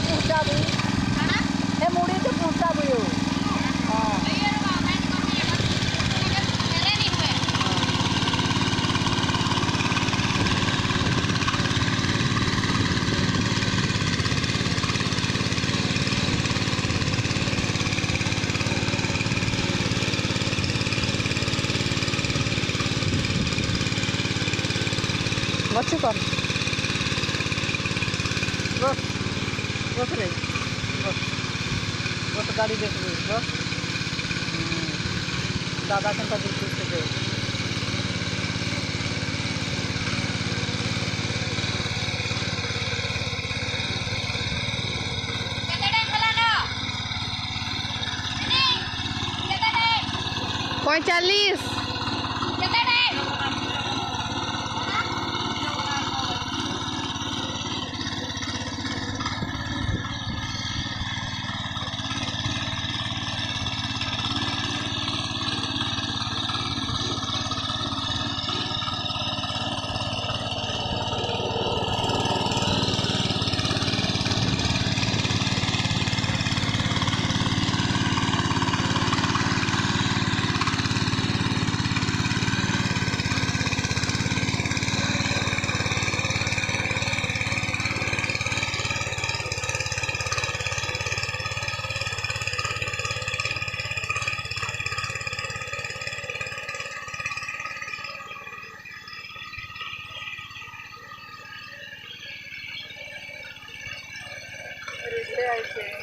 पूछा भी हे मुड़ी तो पूछा भी हो हां बच्चे कर बस बस रे बस बस गाड़ी देख ली बस दादा के पास दूसरे से कोई 40 ऐसे